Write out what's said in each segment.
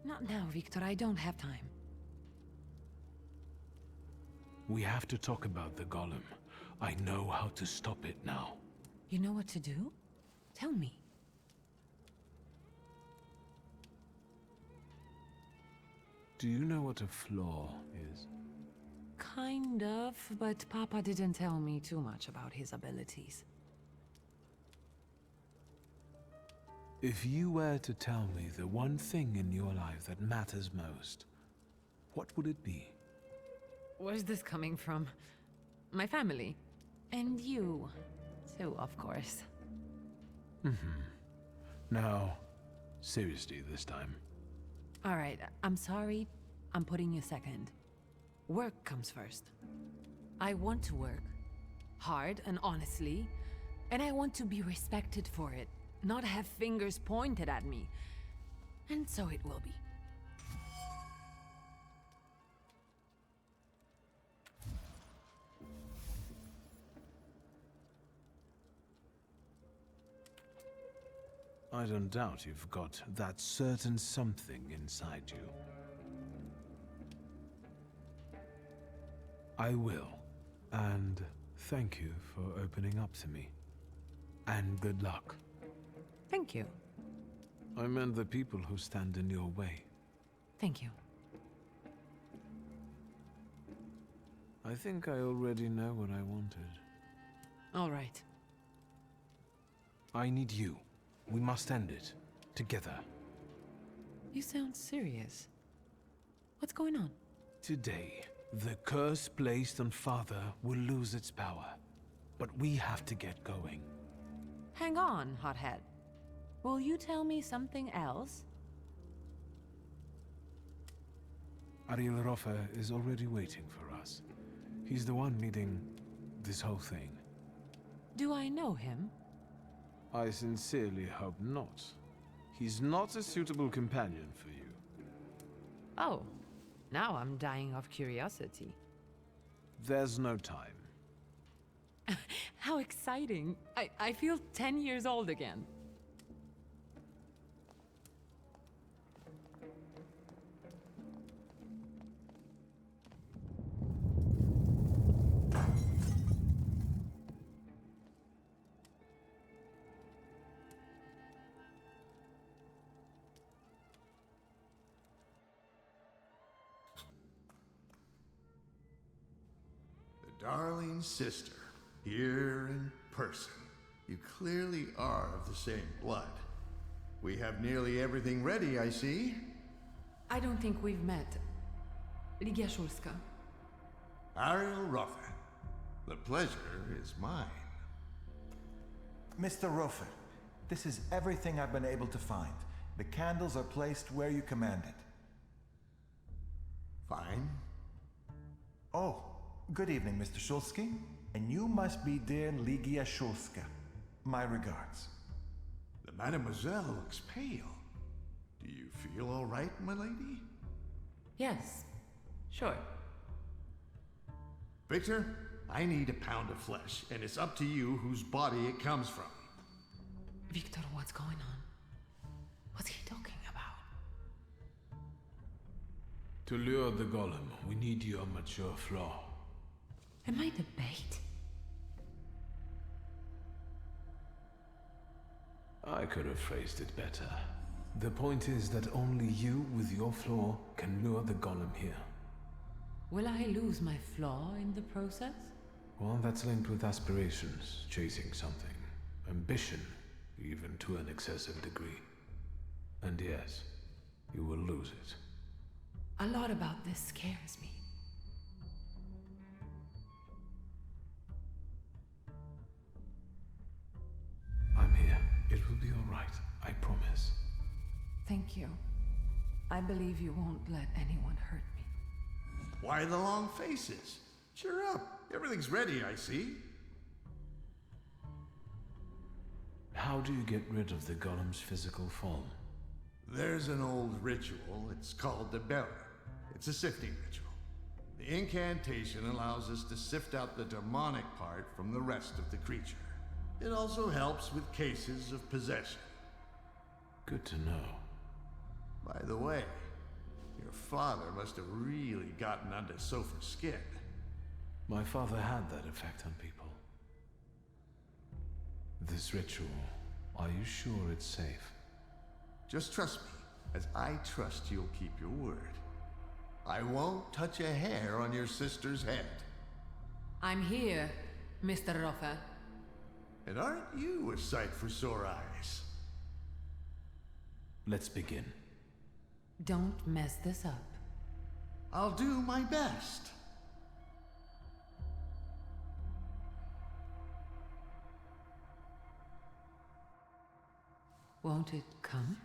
Not now, Victor. I don't have time. We have to talk about the golem. I know how to stop it now. You know what to do? Tell me. Do you know what a flaw is? Kind of, but Papa didn't tell me too much about his abilities. If you were to tell me the one thing in your life that matters most, what would it be? Where's this coming from? My family. And you, too, of course. Now, seriously this time. All right, I'm sorry. I'm putting you second. Work comes first. I want to work. Hard and honestly. And I want to be respected for it. Not have fingers pointed at me. And so it will be. I don't doubt you've got that certain something inside you. I will. And thank you for opening up to me. And good luck. Thank you. I meant the people who stand in your way. Thank you. I think I already know what I wanted. All right. I need you. We must end it. Together. You sound serious. What's going on? Today, the curse placed on Father will lose its power. But we have to get going. Hang on, hothead. Will you tell me something else? Ariel Roffe is already waiting for us. He's the one leading this whole thing. Do I know him? I sincerely hope not. He's not a suitable companion for you. Oh, now I'm dying of curiosity. There's no time. How exciting. I feel 10 years old again. Darling sister, here in person. You clearly are of the same blood. We have nearly everything ready, I see. I don't think we've met. Ligia Szulska. Ariel Roffe. The pleasure is mine. Mr. Roffe, this is everything I've been able to find. The candles are placed where you commanded. Fine. Oh, good evening, Mr. Szulski. And you must be dear Ligia Szulska. My regards. The mademoiselle looks pale. Do you feel all right, my lady? Yes, sure. Victor, I need a pound of flesh, and it's up to you whose body it comes from. Victor, what's going on? What's he talking about? To lure the golem, we need your mature flaw. Am I the bait? I could have phrased it better. The point is that only you with your flaw can lure the golem here. Will I lose my flaw in the process? Well, that's linked with aspirations, chasing something. Ambition, even to an excessive degree. And yes, you will lose it. A lot about this scares me. I'm here. It will be all right. I promise. Thank you. I believe you won't let anyone hurt me. Why the long faces? Cheer up. Everything's ready, I see. How do you get rid of the golem's physical form? There's an old ritual. It's called the Bearer. It's a sifting ritual. The incantation allows us to sift out the demonic part from the rest of the creature. It also helps with cases of possession. Good to know. By the way, Your father must have really gotten under Sofa's skin. My father had that effect on people. This ritual, are you sure it's safe? Just trust me, as I trust you'll keep your word. I won't touch a hair on your sister's head. I'm here, Mr. Roffa. And aren't you a sight for sore eyes? Let's begin. Don't mess this up. I'll do my best. Won't it come?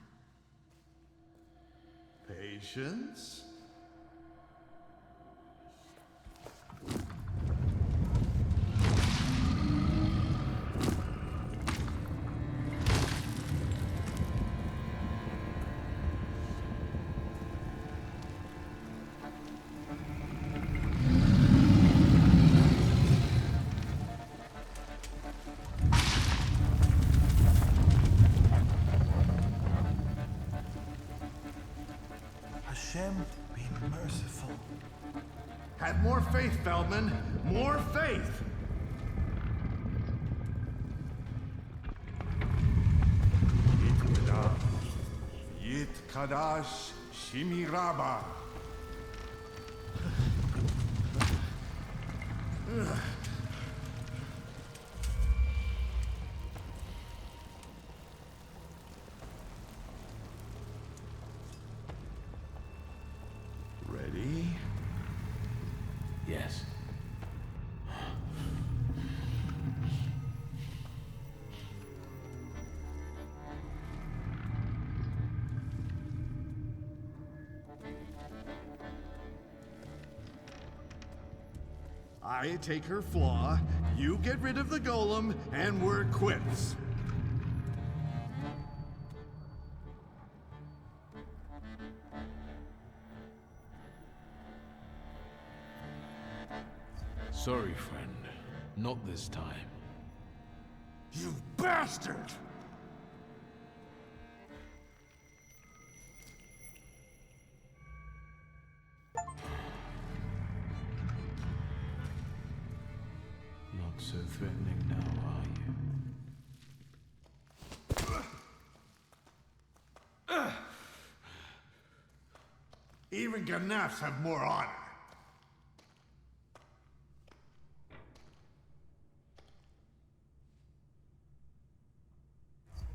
Patience. Hashem, be merciful. Have more faith, Feldman. More faith. Yit Kadash Shimiraba. Ready? Yes. I take her flaw, you get rid of the golem, and we're quits. Sorry, friend. Not this time. You bastard! Not so threatening now, are you? Even Ganefs have more honor.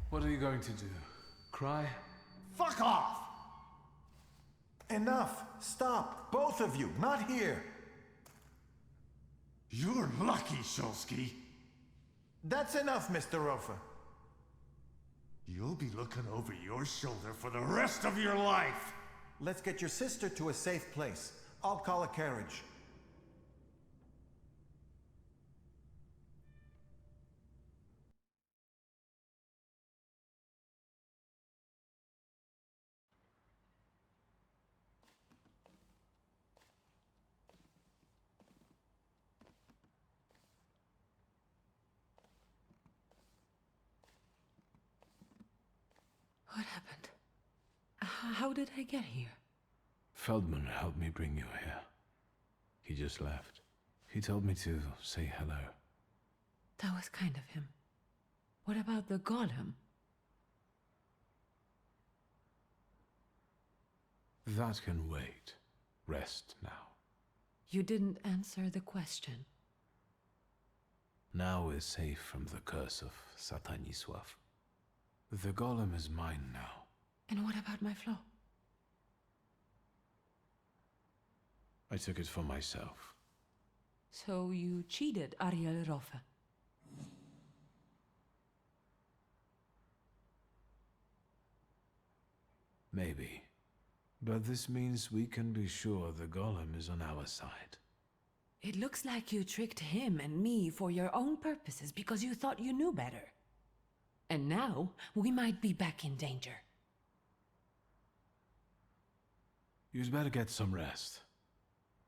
What are you going to do? Cry? Fuck off! Enough! Stop! Both of you! Not here! You're lucky, Shulsky. That's enough, Mr. Roffa. You'll be looking over your shoulder for the rest of your life. Let's get your sister to a safe place. I'll call a carriage. What happened? How did I get here? Feldman helped me bring you here. He just left. He told me to say hello. That was kind of him. What about the golem? That can wait. Rest now. You didn't answer the question. Now we're safe from the curse of Satanisław. The golem is mine now. And what about my flaw? I took it for myself. So you cheated Ariel Roffa. Maybe. But this means we can be sure the golem is on our side. It looks like you tricked him and me for your own purposes because you thought you knew better. And now, we might be back in danger. You'd better get some rest.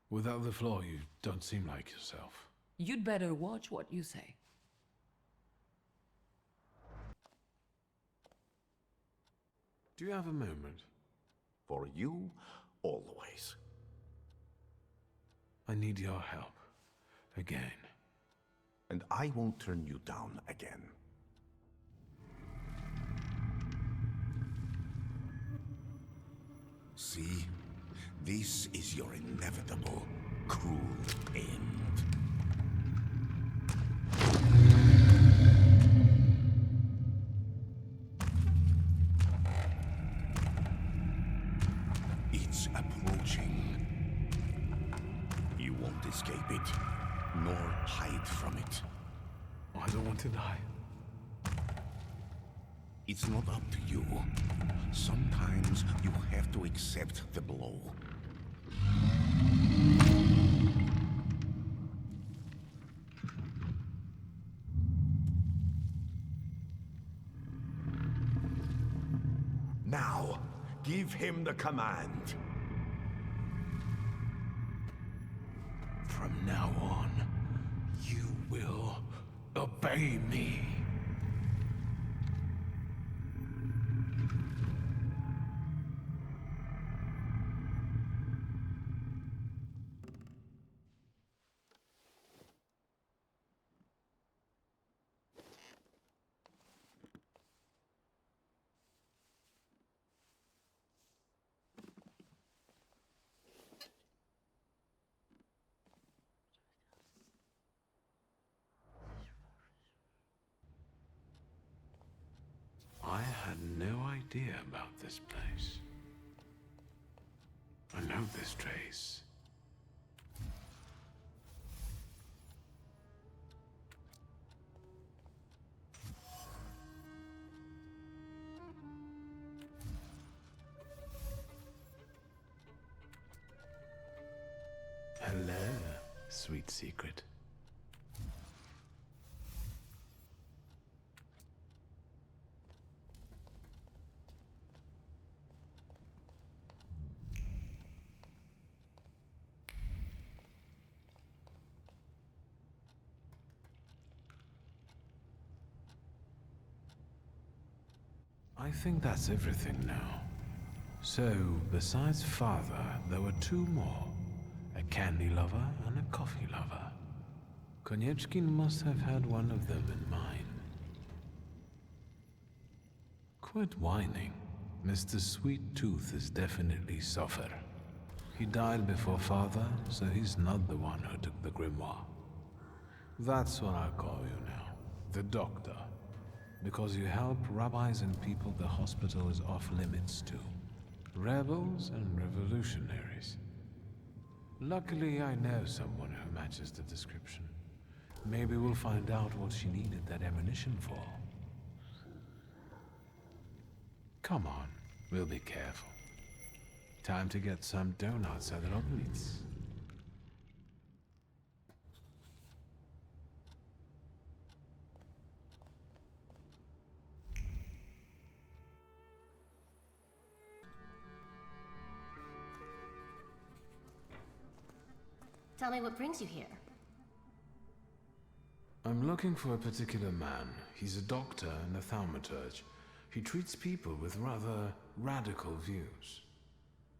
Without the flaw, you don't seem like yourself. You'd better watch what you say. Do you have a moment? For you always. I need your help. Again. And I won't turn you down again. See? This is your inevitable, cruel end. It's approaching. You won't escape it, nor hide from it. I don't want to die. It's not up to you. Sometimes you have to accept the blow. Now, give him the command. From now on, you will obey me. I had no idea about this place. I know this trace. Hello, sweet secret. I think that's everything now. So, besides father, there were two more. A candy lover and a coffee lover. Konieczkin must have had one of them in mind. Quit whining. Mr. Sweet Tooth is definitely suffer. He died before father, so he's not the one who took the grimoire. That's what I call you now. The doctor. Because you help rabbis and people the hospital is off limits to. Rebels and revolutionaries. Luckily, I know someone who matches the description. Maybe we'll find out what she needed that ammunition for. Come on, we'll be careful. Time to get some donuts at Roblitz. Tell me what brings you here. I'm looking for a particular man. He's a doctor and a thaumaturge. He treats people with rather radical views.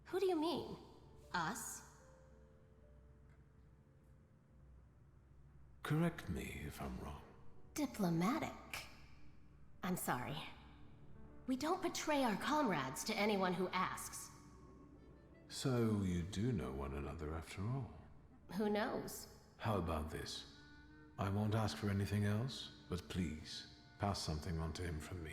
Who do you mean? Us? Correct me if I'm wrong. Diplomatic. I'm sorry. We don't betray our comrades to anyone who asks. So you do know one another after all. Who knows? How about this? I won't ask for anything else, but please, pass something on to him from me.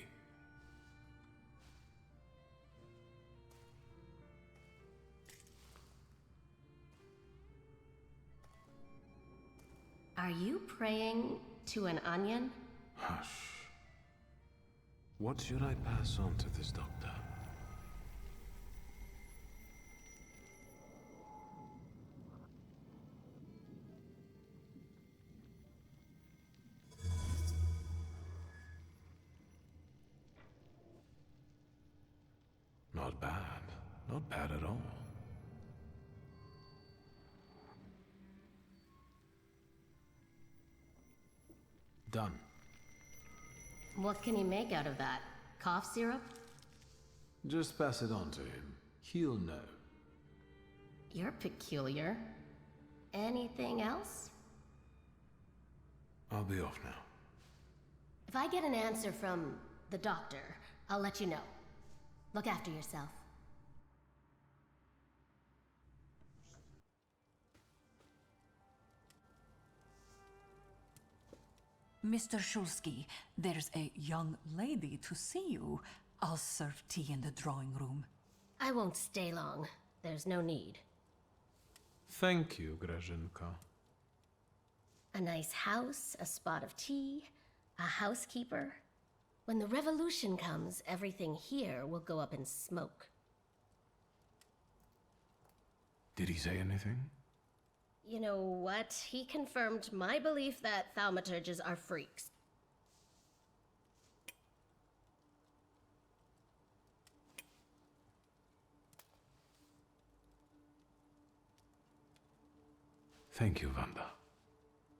Are you praying to an onion? Hush. What should I pass on to this doctor? Not bad. Not bad at all. Done. What can you make out of that? Cough syrup? Just pass it on to him. He'll know. You're peculiar. Anything else? I'll be off now. If I get an answer from the doctor, I'll let you know. Look after yourself. Mr. Shulsky, there's a young lady to see you. I'll serve tea in the drawing room. I won't stay long. There's no need. Thank you, Grażynka. A nice house, a spot of tea, a housekeeper. When the revolution comes, everything here will go up in smoke. Did he say anything? You know what? He confirmed my belief that thaumaturges are freaks. Thank you, Wanda.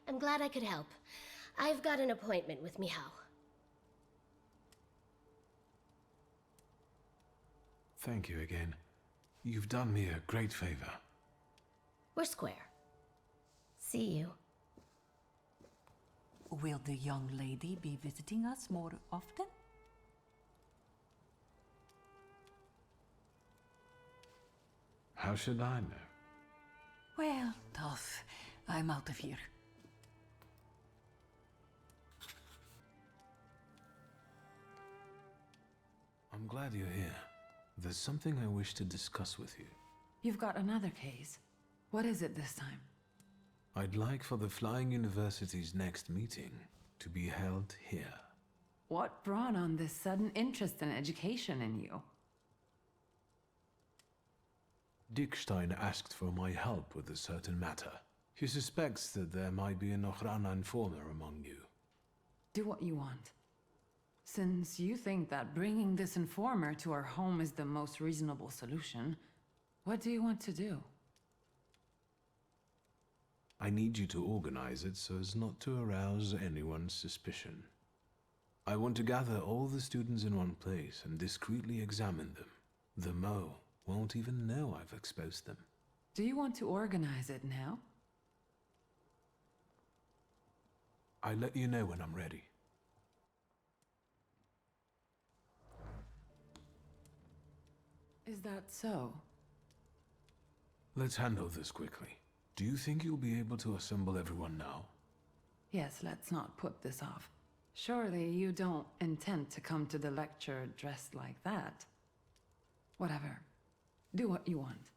I'm glad I could help. I've got an appointment with Michał. Thank you again. You've done me a great favor. We're square. See you. Will the young lady be visiting us more often? How should I know? Well, tough. I'm out of here. I'm glad you're here. There's something I wish to discuss with you. You've got another case. What is it this time? I'd like for the Flying University's next meeting to be held here. What brought on this sudden interest in education in you? Dickstein asked for my help with a certain matter. He suspects that there might be an Ochrana informer among you. Do what you want. Since you think that bringing this informer to our home is the most reasonable solution, what do you want to do? I need you to organize it so as not to arouse anyone's suspicion. I want to gather all the students in one place and discreetly examine them. The Mo won't even know I've exposed them. Do you want to organize it now? I'll let you know when I'm ready. Is that so? Let's handle this quickly. Do you think you'll be able to assemble everyone now? Yes, let's not put this off. Surely you don't intend to come to the lecture dressed like that. Whatever. Do what you want.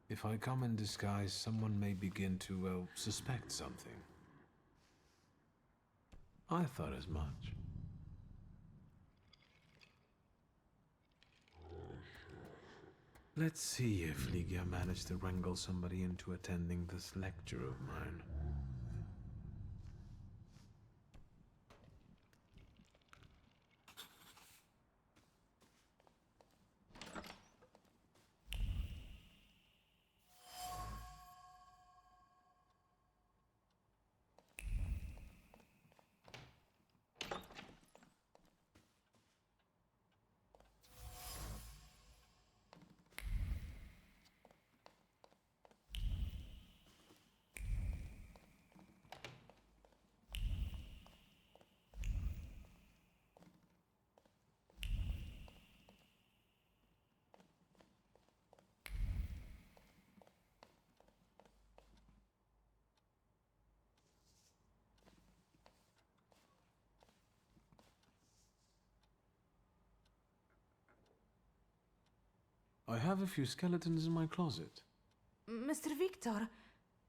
If I come in disguise, someone may begin to, well, suspect something. I thought as much. Let's see if Ligia managed to wrangle somebody into attending this lecture of mine. I have a few skeletons in my closet. Mr. Victor,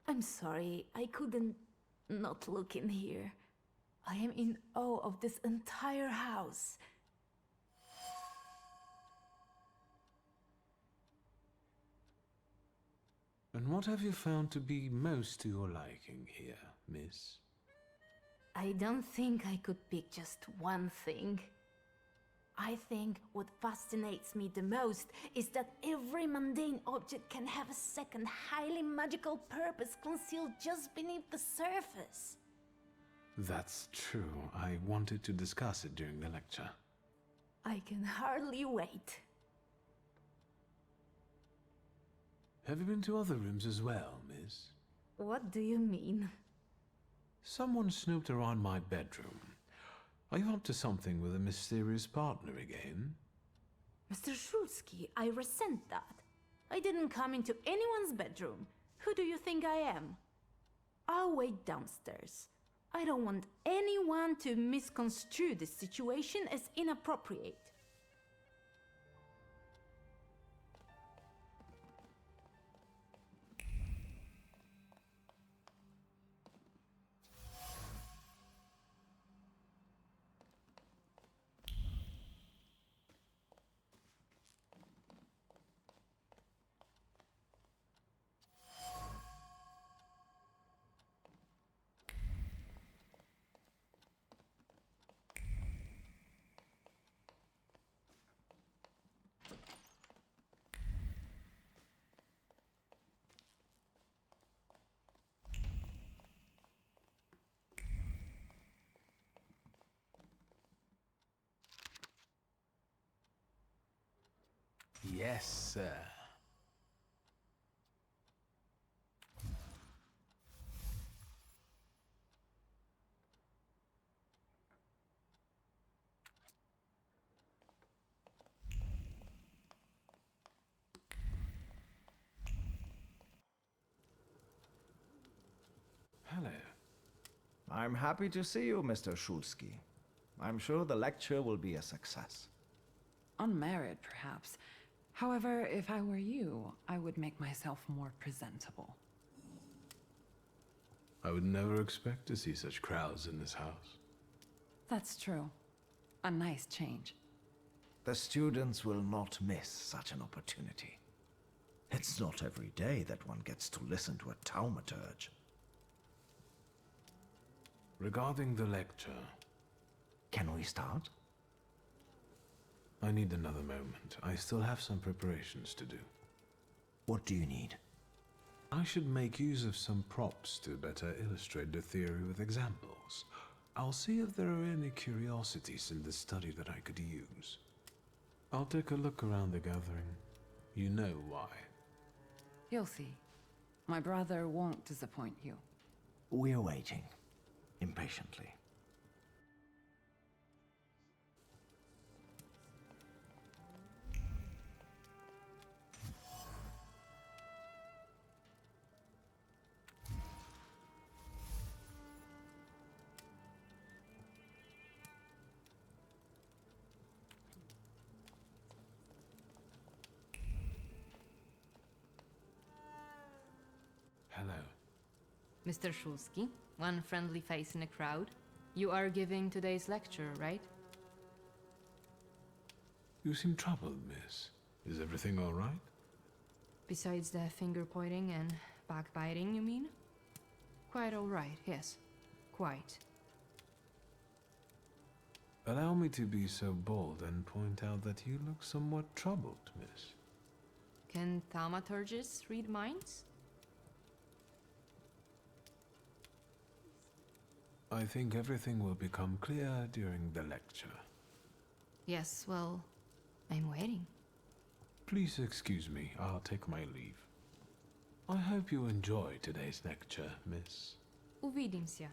I'm sorry, I couldn't not look in here. I am in awe of this entire house. And what have you found to be most to your liking here, miss? I don't think I could pick just one thing. I think what fascinates me the most is that every mundane object can have a second, highly magical purpose concealed just beneath the surface. That's true. I wanted to discuss it during the lecture. I can hardly wait. Have you been to other rooms as well, miss? What do you mean? Someone snooped around my bedroom. Are you up to something with a mysterious partner again? Mr. Shulsky, I resent that. I didn't come into anyone's bedroom. Who do you think I am? I'll wait downstairs. I don't want anyone to misconstrue this situation as inappropriate. Yes, sir. Hello. I'm happy to see you, Mr. Shulsky. I'm sure the lecture will be a success. Unmarried, perhaps. However, if I were you, I would make myself more presentable. I would never expect to see such crowds in this house. That's true. A nice change. The students will not miss such an opportunity. It's not every day that one gets to listen to a thaumaturge. Regarding the lecture, Can we start? I need another moment. I still have some preparations to do. What do you need? I should make use of some props to better illustrate the theory with examples. I'll see if there are any curiosities in the study that I could use. I'll take a look around the gathering. You know why. You'll see. My brother won't disappoint you. We're waiting. Impatiently. Hello. Mr. Shulsky, one friendly face in a crowd. You are giving today's lecture, right? You seem troubled, miss. Is everything all right? Besides the finger-pointing and backbiting, you mean? Quite all right, yes. Quite. Allow me to be so bold and point out that you look somewhat troubled, miss. Can thaumaturgists read minds? I think everything will become clear during the lecture. Yes, well, I'm waiting. Please excuse me, I'll take my leave. I hope you enjoy today's lecture, miss. Увидимся.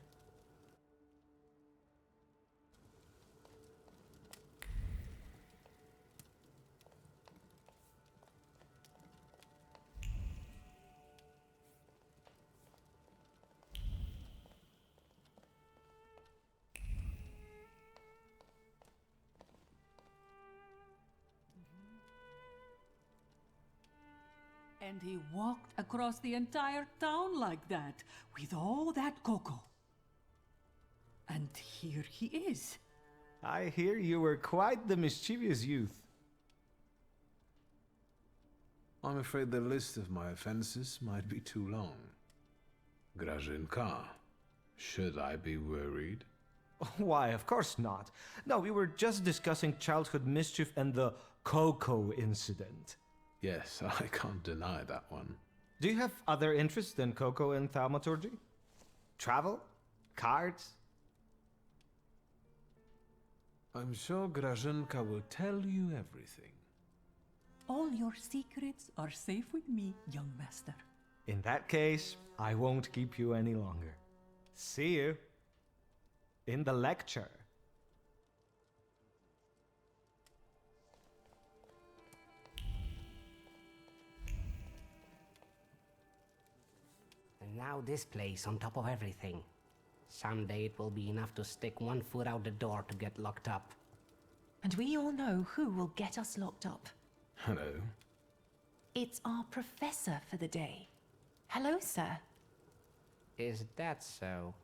And he walked across the entire town like that, with all that cocoa. And here he is. I hear you were quite the mischievous youth. I'm afraid the list of my offenses might be too long. Grażynka, should I be worried? Why, of course not. No, we were just discussing childhood mischief and the cocoa incident. Yes, I can't deny that one. Do you have other interests than cocoa and thaumaturgy? Travel? Cards? I'm sure Grażynka will tell you everything. All your secrets are safe with me, young master. In that case, I won't keep you any longer. See you in the lecture. And now this place on top of everything. Someday it will be enough to stick one foot out the door to get locked up. And we all know who will get us locked up. Hello. It's our professor for the day. Hello, sir. Is that so?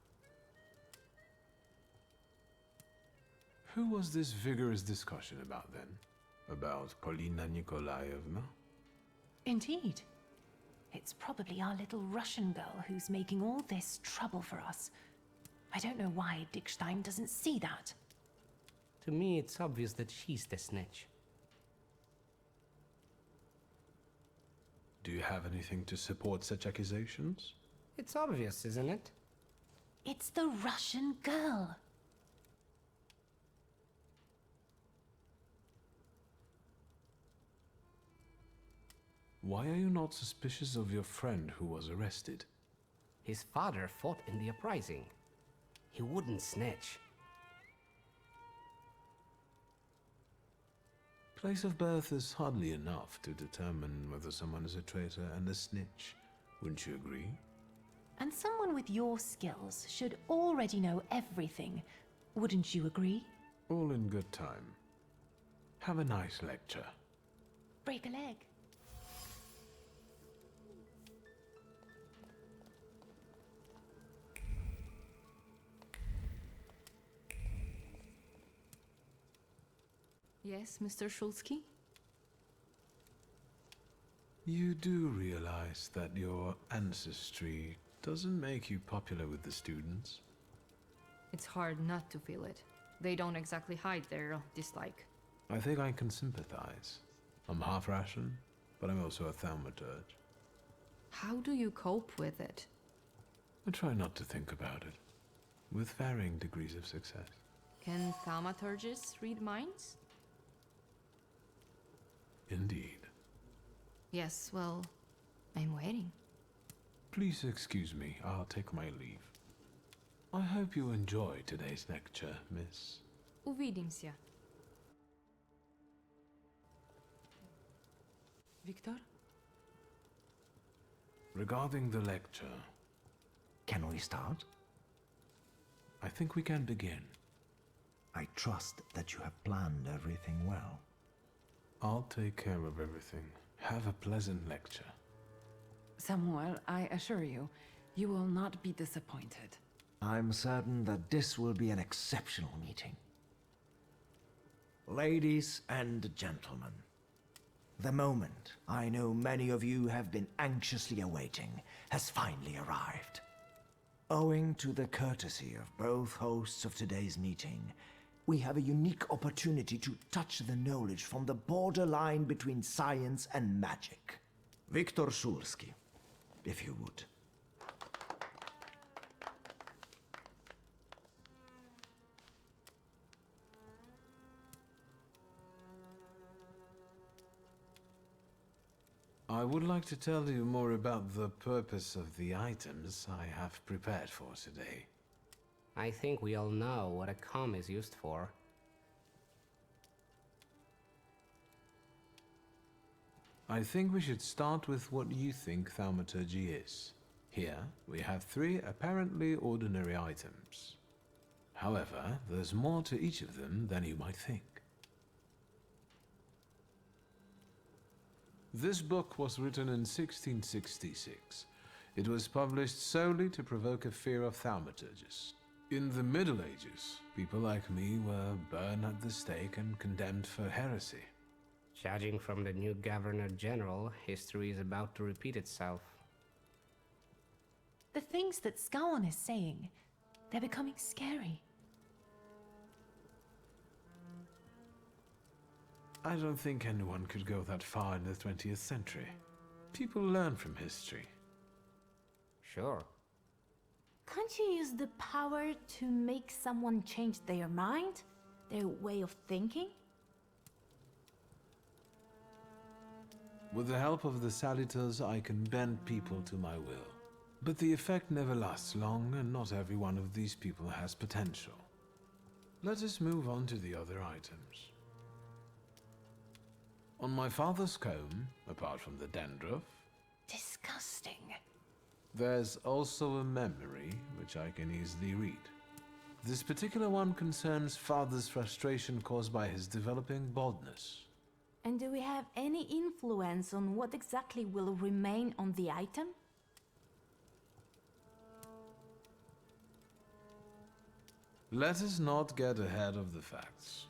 Who was this vigorous discussion about then? About Polina Nikolaevna? Indeed. It's probably our little Russian girl who's making all this trouble for us. I don't know why Dickstein doesn't see that. To me, it's obvious that she's the snitch. Do you have anything to support such accusations? It's obvious, isn't it? It's the Russian girl. Why are you not suspicious of your friend who was arrested? His father fought in the uprising. He wouldn't snitch. Place of birth is hardly enough to determine whether someone is a traitor and a snitch. Wouldn't you agree? And someone with your skills should already know everything. Wouldn't you agree? All in good time. Have a nice lecture. Break a leg. Yes, Mr. Shulsky? You do realize that your ancestry doesn't make you popular with the students? It's hard not to feel it. They don't exactly hide their dislike. I think I can sympathize. I'm half Russian, but I'm also a thaumaturge. How do you cope with it? I try not to think about it, with varying degrees of success. Can thaumaturgists read minds? Indeed. Yes, well, I'm waiting. Please excuse me, I'll take my leave. I hope you enjoy today's lecture, Miss. Увидимся. Victor? Regarding the lecture, Can we start? I think we can begin. I trust that you have planned everything well. I'll take care of everything. Have a pleasant lecture. Samuel, I assure you, you will not be disappointed. I'm certain that this will be an exceptional meeting. Ladies and gentlemen, the moment I know many of you have been anxiously awaiting has finally arrived. Owing to the courtesy of both hosts of today's meeting, we have a unique opportunity to touch the knowledge from the borderline between science and magic. Viktor Shulsky, if you would. I would like to tell you more about the purpose of the items I have prepared for today. I think we all know what a comb is used for. I think we should start with what you think thaumaturgy is. Here, we have 3 apparently ordinary items. However, there's more to each of them than you might think. This book was written in 1666. It was published solely to provoke a fear of thaumaturgists. In the Middle Ages, people like me were burned at the stake and condemned for heresy. Judging from the new Governor General, history is about to repeat itself. The things that Scowan is saying, they're becoming scary. I don't think anyone could go that far in the 20th century. People learn from history. Sure. Can't you use the power to make someone change their mind? Their way of thinking? With the help of the Salutors, I can bend people to my will. But the effect never lasts long, and not every one of these people has potential. Let us move on to the other items. On my father's comb, apart from the dandruff, Disgusting. there's also a memory, which I can easily read. This particular one concerns father's frustration caused by his developing baldness. And do we have any influence on what exactly will remain on the item? Let us not get ahead of the facts.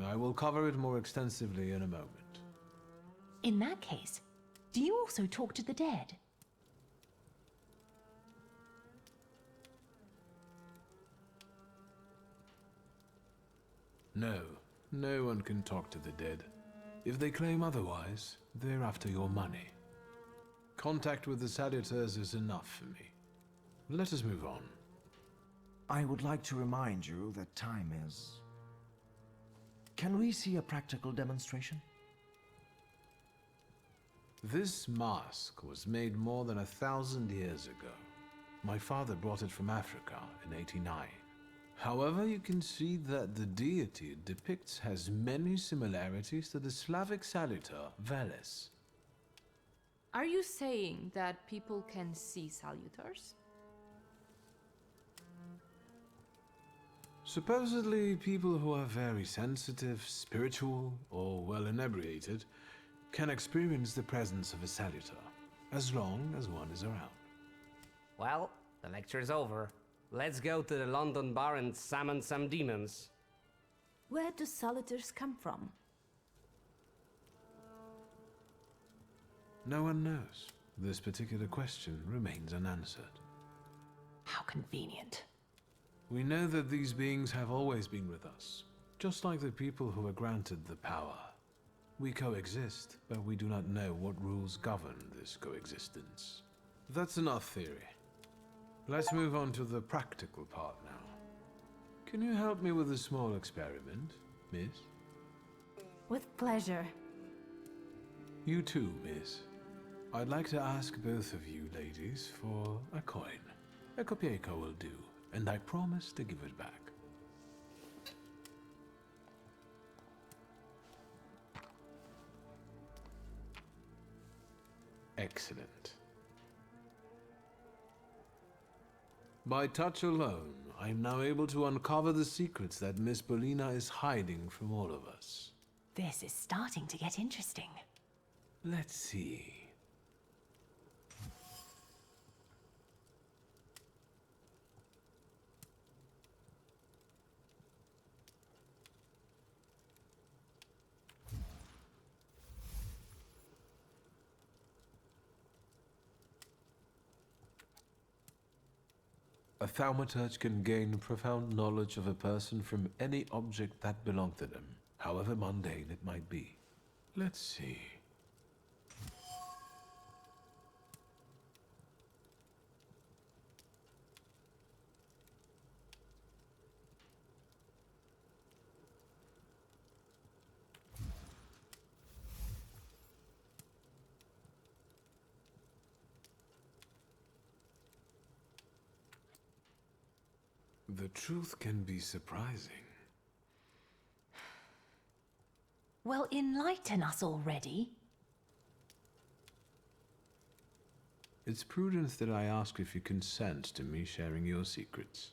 I will cover it more extensively in a moment. In that case, do you also talk to the dead? No, no one can talk to the dead. If they claim otherwise, they're after your money. Contact with the Salutors is enough for me. Let us move on. I would like to remind you that time is... Can we see a practical demonstration? This mask was made more than 1,000 years ago. My father brought it from Africa in '89. However, you can see that the deity it depicts has many similarities to the Slavic salutor, Veles. Are you saying that people can see salutors? Supposedly, people who are very sensitive, spiritual, or well inebriated can experience the presence of a salutor, as long as one is around. Well, the lecture's over. Let's go to the London bar and summon some demons. Where do Salutors come from? No one knows. This particular question remains unanswered. How convenient. We know that these beings have always been with us, just like the people who were granted the power. We coexist, but we do not know what rules govern this coexistence. That's enough theory. Let's move on to the practical part now. Can you help me with a small experiment, miss? With pleasure. You too, miss. I'd like to ask both of you ladies for a coin. A kopieko will do, and I promise to give it back. Excellent. By touch alone, I am now able to uncover the secrets that Miss Bolina is hiding from all of us. This is starting to get interesting. Let's see. A thaumaturge can gain profound knowledge of a person from any object that belonged to them, however mundane it might be. Let's see. The truth can be surprising. Well, enlighten us already. It's prudent that I ask if you consent to me sharing your secrets.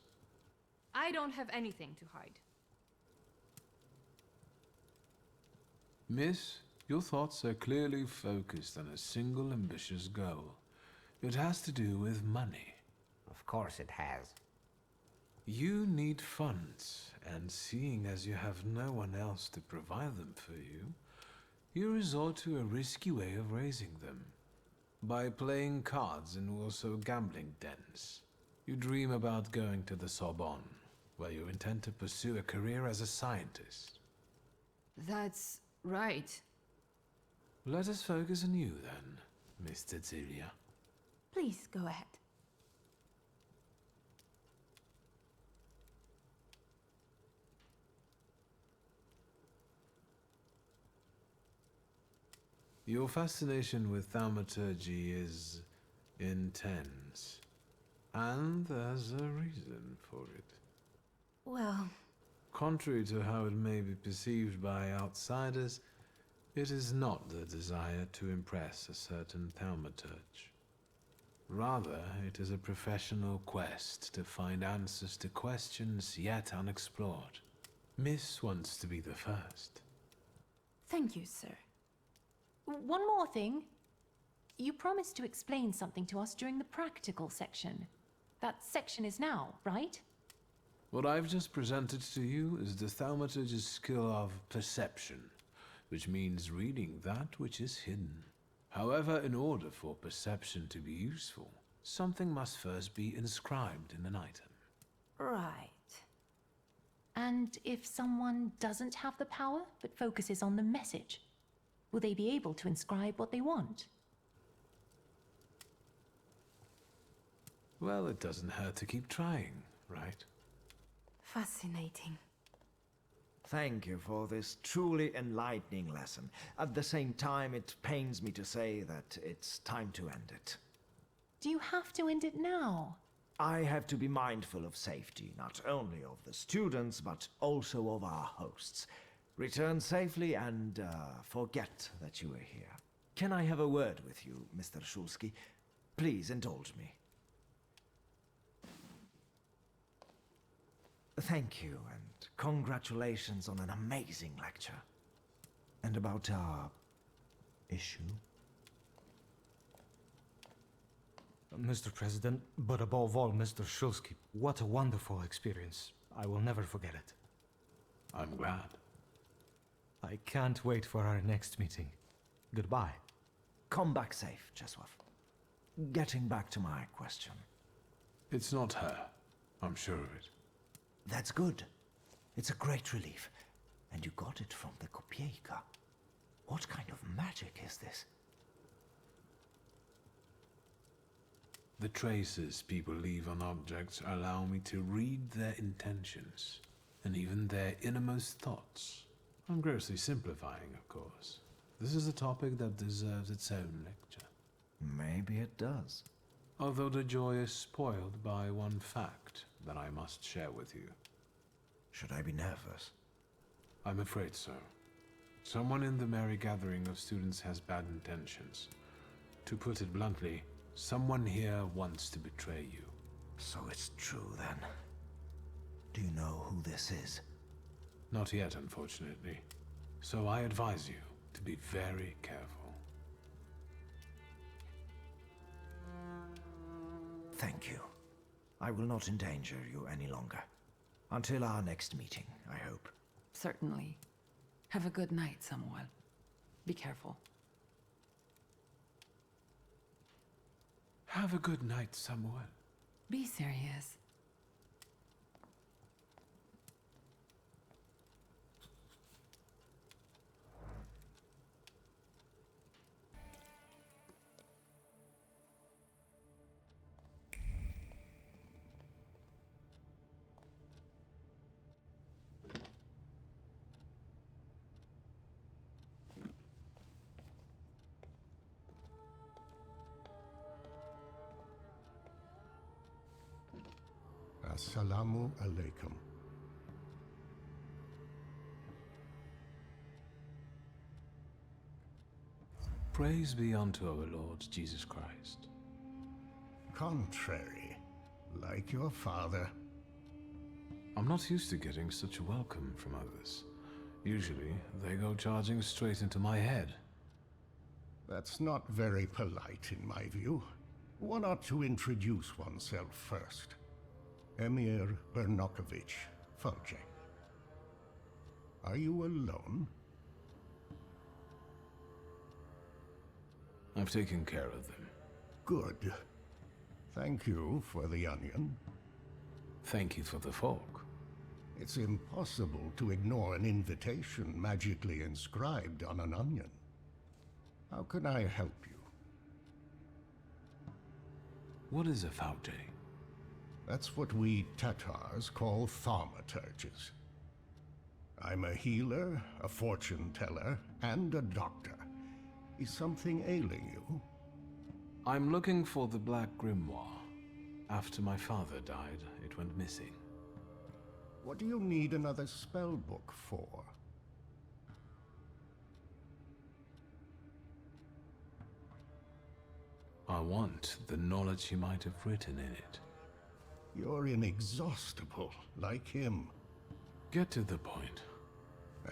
I don't have anything to hide. Miss, your thoughts are clearly focused on a single ambitious goal. It has to do with money. Of course it has. You need funds, and seeing as you have no one else to provide them for you, you resort to a risky way of raising them. By playing cards in also gambling dens. You dream about going to the Sorbonne, where you intend to pursue a career as a scientist. That's right. Let us focus on you then, Miss Cecilia. Please go ahead. Your fascination with thaumaturgy is intense. And there's a reason for it. Well, contrary to how it may be perceived by outsiders, it is not the desire to impress a certain thaumaturge. Rather, it is a professional quest to find answers to questions yet unexplored. Miss wants to be the first. thank you, sir. One more thing. You promised to explain something to us during the practical section. That section is now, right? What I've just presented to you is the thaumaturge's skill of perception, which means reading that which is hidden. However, in order for perception to be useful, something must first be inscribed in an item. Right. And if someone doesn't have the power, but focuses on the message, will they be able to inscribe what they want? Well, it doesn't hurt to keep trying, right? Fascinating. Thank you for this truly enlightening lesson. At the same time, it pains me to say that it's time to end it. Do you have to end it now? I have to be mindful of safety, not only of the students, but also of our hosts. Return safely and forget that you were here. Can I have a word with you, Mr. Shulsky? Please indulge me. Thank you, and congratulations on an amazing lecture. And about our issue? Mr. President, but above all, Mr. Shulsky, what a wonderful experience. I will never forget it. I'm glad. I can't wait for our next meeting. Goodbye. Come back safe, Czesław. Getting back to my question. It's not her. I'm sure of it. That's good. It's a great relief. And you got it from the Kopiejka. What kind of magic is this? The traces people leave on objects allow me to read their intentions, and even their innermost thoughts. I'm grossly simplifying, of course. This is a topic that deserves its own lecture. Maybe it does. Although the joy is spoiled by one fact that I must share with you. Should I be nervous? I'm afraid so. Someone in the merry gathering of students has bad intentions. To put it bluntly, someone here wants to betray you. So it's true then. Do you know who this is? Not yet, unfortunately. So I advise you to be very careful. Thank you. I will not endanger you any longer. Until our next meeting, I hope. Certainly. Have a good night, Samuel. Be careful. Have a good night, Samuel. Be serious. Assalamu alaikum. Praise be unto our Lord Jesus Christ. Contrary, like your father. I'm not used to getting such a welcome from others. Usually, they go charging straight into my head. That's not very polite in my view. One ought to introduce oneself first. Emir Bernakovich, Folje. Are you alone? I've taken care of them. Good. Thank you for the onion. Thank you for the fork. It's impossible to ignore an invitation magically inscribed on an onion. How can I help you? What is a Folje? That's what we Tatars call thaumaturges. I'm a healer, a fortune teller, and a doctor. Is something ailing you? I'm looking for the Black Grimoire. After my father died, it went missing. What do you need another spell book for? I want the knowledge he might have written in it. You're inexhaustible, like him. Get to the point.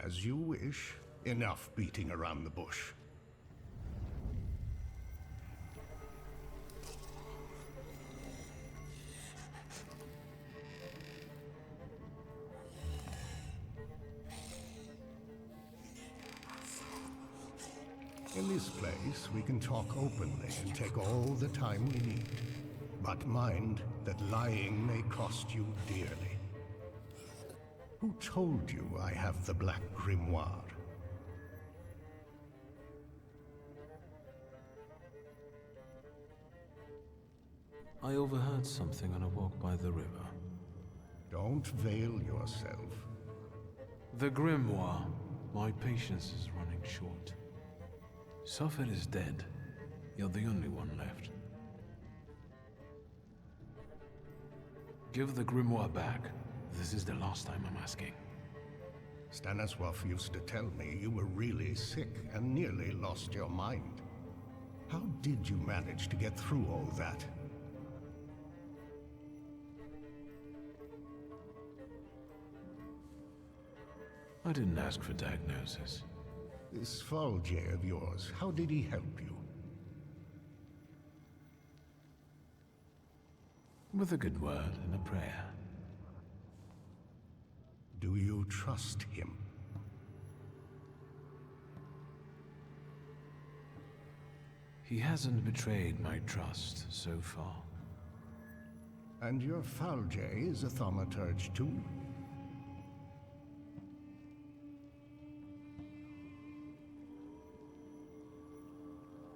As you wish. Enough beating around the bush. In this place, we can talk openly and take all the time we need. But mind that lying may cost you dearly. Who told you I have the Black Grimoire? I overheard something on a walk by the river. Don't veil yourself. The Grimoire. My patience is running short. Suffer is dead. You're the only one left. Give the Grimoire back. This is the last time I'm asking. Stanisław used to tell me you were really sick and nearly lost your mind. How did you manage to get through all that? I didn't ask for diagnosis. This Falje of yours, how did he help you? With a good word and a prayer. Do you trust him? He hasn't betrayed my trust so far. And your Falje is a thaumaturge too?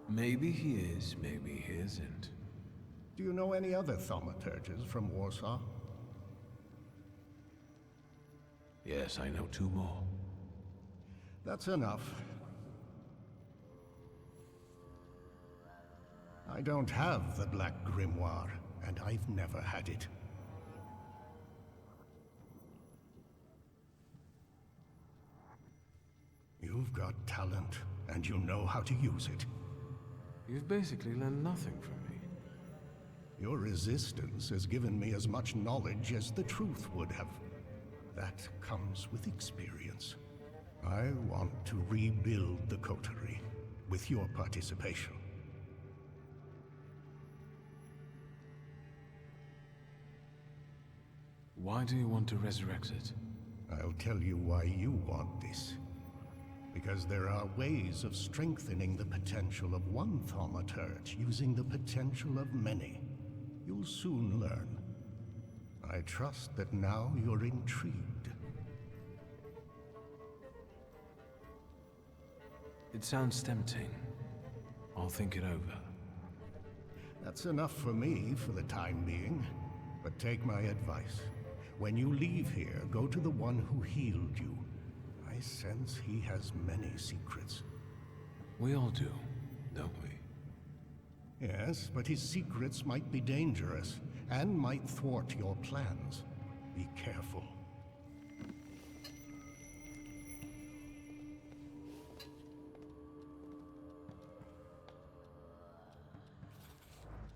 Maybe he is, maybe he isn't. Do you know any other thaumaturges from Warsaw? Yes, I know 2 more. That's enough. I don't have the Black Grimoire, and I've never had it. You've got talent, and you know how to use it. You've basically learned nothing from me. Your resistance has given me as much knowledge as the truth would have. That comes with experience. I want to rebuild the coterie, with your participation. Why do you want to resurrect it? I'll tell you why you want this. Because there are ways of strengthening the potential of one thaumaturge using the potential of many. You'll soon learn. I trust that now you're intrigued. It sounds tempting. I'll think it over. That's enough for me for the time being. But take my advice. When you leave here, go to the one who healed you. I sense he has many secrets. We all do, don't we? Yes, but his secrets might be dangerous, and might thwart your plans. Be careful.